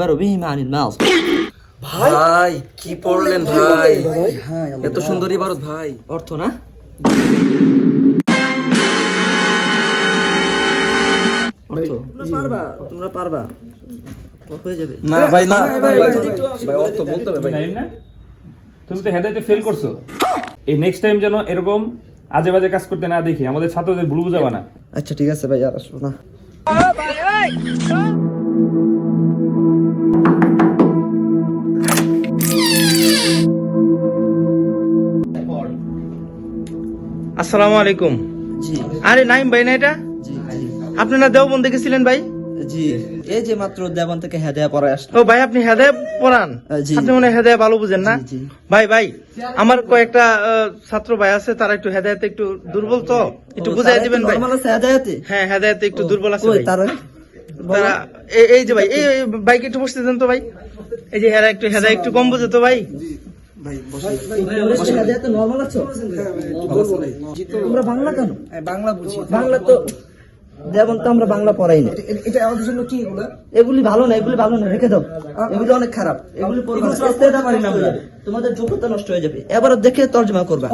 يعبر بهما عن الماضي ভাই কি পড়লেন ভাই? এত সুন্দর ইবারত ভাই। অর্থ না অর্থ তোমরা পারবা হয়ে যাবে না ভাই না ভাই অর্থ বলতে হবে ভাই। নাইম না, তুমি তো হেদায়েতে ফেল করছো। এই নেক্সট টাইম যেন এরকম আজে বাজে কাজ করতে না দেখি, আমাদের ছাত্রদের ভুল বুঝাবা না। আচ্ছা ঠিক আছে ভাই, আর আসবো না। আসসালামু আলাইকুম। জি আরে নাইম ভাই না এটা? জি আপনি না দেওবন্দে গেছিলেন ভাই? জি, এই যে মাত্র দেবন থেকে হেদায়া পড়ায় আসলাম। ও ভাই, আপনি হেদায়া পড়ান? জি। আপনি মনে হয় হেদায়া ভালো বুঝেন না? জি, জি। ভাই ভাই, আমার কয়েকটা ছাত্র ভাই আছে, তারা একটু হেদায়াতে একটু দুর্বল, তো একটু বুঝাই দিবেন ভাই। নরমাল আছে হেদায়াতে? হ্যাঁ, হেদায়াতে একটু দুর্বল আছে কই ভাই। তারা? তারা এই যে ভাই, এই বাইকে একটু বসতে দেন তো ভাই। এই যে হেদায়া একটু কম বুঝে তো ভাই। হেদায়াতে নরমাল আছো? তোমরা বাংলা কেন? বাংলা বুঝি। বাংলা তো যেমন তো আমরা বাংলা পড়াই না। এটা আমাদের জন্য কি এগুলো? এগুলি ভালো না, এগুলি ভালো না, রেখে দাও। এগুলি অনেক খারাপ, এগুলি পড়বা না। চেষ্টা পারি না বুঝাতে। তোমাদের যোগ্যতা নষ্ট হয়ে যাবে। এবার দেখে তর্জমা করবা,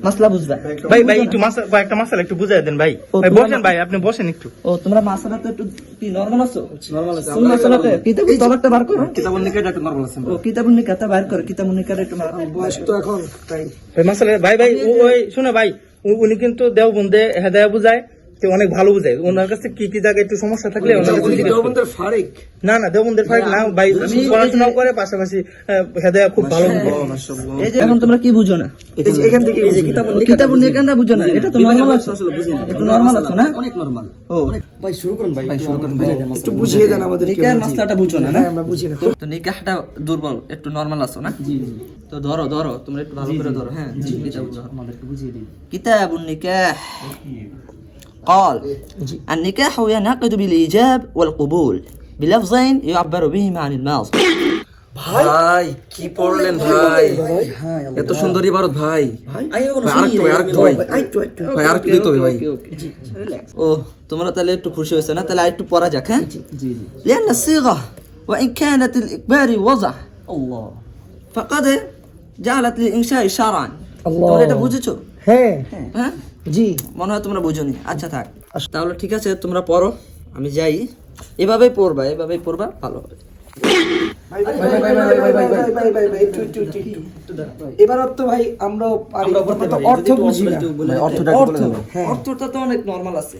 মাসলা বুঝবা। ভাই ভাই একটু একটা মাসালা একটু বুঝাই দেন ভাই। ভাই বসেন ভাই, আপনি বসেন একটু। ও তোমরা মাসলা তো একটু কি নরমাল আছো? নরমাল আছে। তুমি মাসলাতে কিতাবুল তলাকটা বার করো। কিতাবুল নিকাটা একটু নরমাল আছে। ও কিতাবুল নিকাটা বার করো, কিতাবুল নিকাটা একটু বয়স তো এখন তাই। ভাই মাসালা ভাই ভাই ওই শুনে ভাই, উনি কিন্তু দেওবন্দে হেদায়া বুঝায়, তো অনেক ভালো বুঝায়। ওনার কাছে কি কি জায়গায় একটু সমস্যা থাকলে ওনার কাছে জিজ্ঞেস করুন। দেওবন্দের ফারিক? না না, দেওবন্দের ফারিক না ভাই, পড়াশোনাও করে পাশাপাশি হেদায়া খুব ভালো বুঝে। এই যে এখন তোমরা কি বুঝো না? এখান থেকে এই যে কিতাবুল নিকাটা বুঝো না, এটা তো নরমাল আছে। একটু নরমাল আছে না? অনেক নরমাল। ও ভাই শুরু করুন ভাই, শুরু করুন ভাই। একটু বুঝিয়ে দেন আমাদের। নিকার মাসলাটা বুঝো না? আমরা বুঝি না। তো নিকাহটা দুর্বল, একটু নরমাল আছো না? জি জি। তো ধরো তোমরা একটু ভালো করে ধরো। হ্যাঁ জি, কিতাব আমাদেরকে বুঝিয়ে দিন। কিতাবুন নিকাহ قال النكاح ينعقد بالإيجاب والقبول بلفظين يعبر بهما عن الماضي ভাই কি পড়লেন ভাই? এত সুন্দর ইবারত ভাই। আরেকটু ভাই আরেকটু দিতে হবে ভাই। ও তোমরা তাহলে একটু খুশি হয়েছে না? তাহলে আরেকটু পড়া যাক। হ্যাঁ জি জি। لأن الصيغة وإن كانت الإجبار وضع الله فقد جعلت للإنشاء شرعا তোমরা এটা বুঝেছো? হ্যাঁ হ্যাঁ জি, মনে হয় তোমরা বুঝোনি। আচ্ছা থাক, তাহলে ঠিক আছে, তোমরা পড়ো, আমি যাই। এভাবেই পড়বা ভালো হবে। এবার তো ভাই আমরা অর্থ বুঝি না। অর্থটা তো অনেক নরমাল আছে।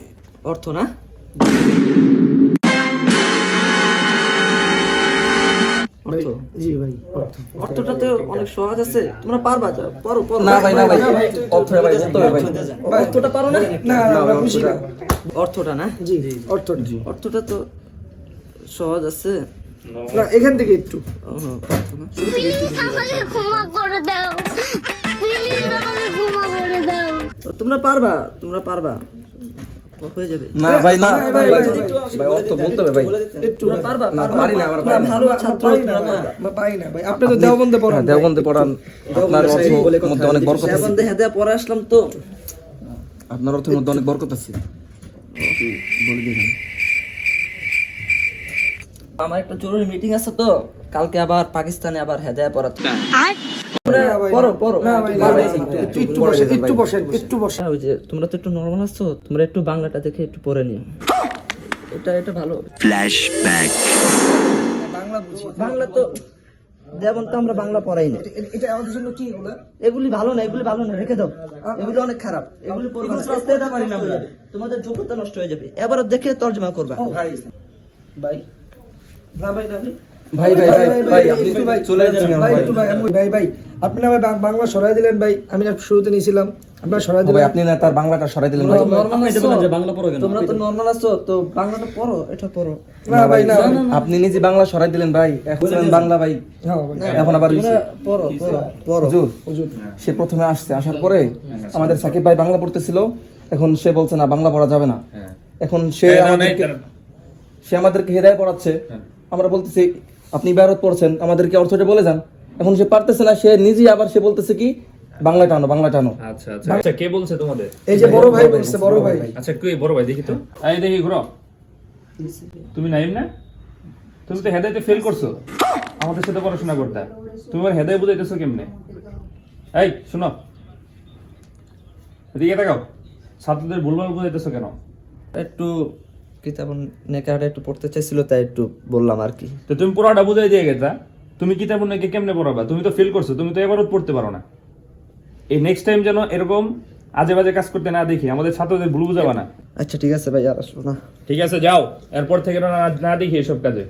অর্থ না অর্থ? জি ভাই, অর্থটা তো অনেক সহজ আছে, তোমরা পারবা। যাও পড়ো। না ভাই না ভাই, অর্থ ভাই বলতে হবে ভাই। অর্থটা পারো না? না আমরা বুঝি না। অর্থটা না? জি অর্থ অর্থটা তো সহজ আছে। না, এখান থেকে একটু অর্থ না। আমাকে ক্ষমা করে দাও, প্লিজ আমাকে ক্ষমা করে দাও। তোমরা পারবা হয়ে যাবে। না ভাই না ভাই অর্থ বলতে হবে ভাই। তোমরা পারবা। পারি না আমরা। ভালো ছাত্র তোমরা পারবা। পাই না ভাই। আপনি তো দেওবন্দে পড়ান। দেওবন্দে পড়ান, আপনার অর্থের মধ্যে অনেক বরকত আছে। দেবন্দে হেদায়া পড়ে আসলাম তো। আপনার অর্থের মধ্যে অনেক বরকত আছে। বলে দিন। আমার একটা জরুরি মিটিং আছে তো, কালকে আবার পাকিস্তানে আবার হেদায়া পড়াতে। পড়ো। না ভাই, একটু বসেন। ওই যে তোমরা তো একটু নরমাল আছো, তোমরা একটু বাংলাটা দেখে একটু পড়ে নিও। এটা ভালো। বাংলা বুঝি। বাংলা তো যেমন তো আমরা বাংলা পড়াই না। এটা আমাদের জন্য কি এগুলো? এগুলি ভালো না, রেখে দাও। এগুলি অনেক খারাপ, এগুলি পড়বা না। চেষ্টা পারি না বুঝাতে। তোমাদের যোগ্যতা নষ্ট হয়ে যাবে। এবার দেখে তর্জমা করবা। ভাই না ভাই না ভাই আপনি চলে যাচ্ছেন ভাই ভাই। একটু ভাই আপনি না ভাই বাংলা সরাই দিলেন ভাই। আমি না শুরুতে নিয়েছিলাম, আপনারা সরাই ভাই দিলেন। আপনি না তার বাংলাটা সরাই দিলেন ভাই। তোমরা তো নরমাল আছো, তো বাংলাটা পড়ো, এটা পড়ো। না ভাই না, আপনি নিজে বাংলা সরাই দিলেন ভাই। এখন বাংলা ভাই, হ্যাঁ ভাই। এখন আবার পড়ো। হুজুর সে প্রথমে আসার পরে আমাদের সাকিব ভাই বাংলা পড়তেছিল, এখন সে বলছে না বাংলা পড়া যাবে না। এখন সে আমাদেরকে হেদায়া পড়াচ্ছে। আমরা বলতেছি আপনি ইবারত পড়ছেন, আমাদেরকে অর্থটা বলে যান। এখন সে পারতেছে না, সে নিজেই আবার সে বলতেছে কি বাংলা টানো। আচ্ছা কে বলছে তোমাদের? এই যে বড় ভাই বলছে, বড় ভাই। আচ্ছা কে বড় ভাই দেখি তো। এই দেখি ঘুরো। তুমি নাইম না? তুমি তো হেদায়েতে ফেল করছো, আমাদের সাথে পড়াশোনা করতে। তুমি আমার হেদায়ে বুঝাইতেছো কেমনে? এই শোনো, এদিকে তাকাও, ছাত্রদের ভুলভাল বুঝাইতেছো কেন? একটু কিতাব নেকাটা একটু পড়তে চাইছিল, তাই একটু বললাম আর কি। তো তুমি পুরোটা বুঝাই দিয়ে গেছা, তুমি কিতাব নাকি কেমনে পড়াবা? তুমি তো ফেল করছো, তুমি তো এবারও পড়তে পারো না। এই নেক্সট টাইম যেন এরকম আজে বাজে কাজ করতে না দেখি, আমাদের ছাত্রদের ভুল বুঝাবা না। আচ্ছা ঠিক আছে ভাই, আর আসবো না। ঠিক আছে, যাও, এরপর থেকে না দেখি এসব কাজে।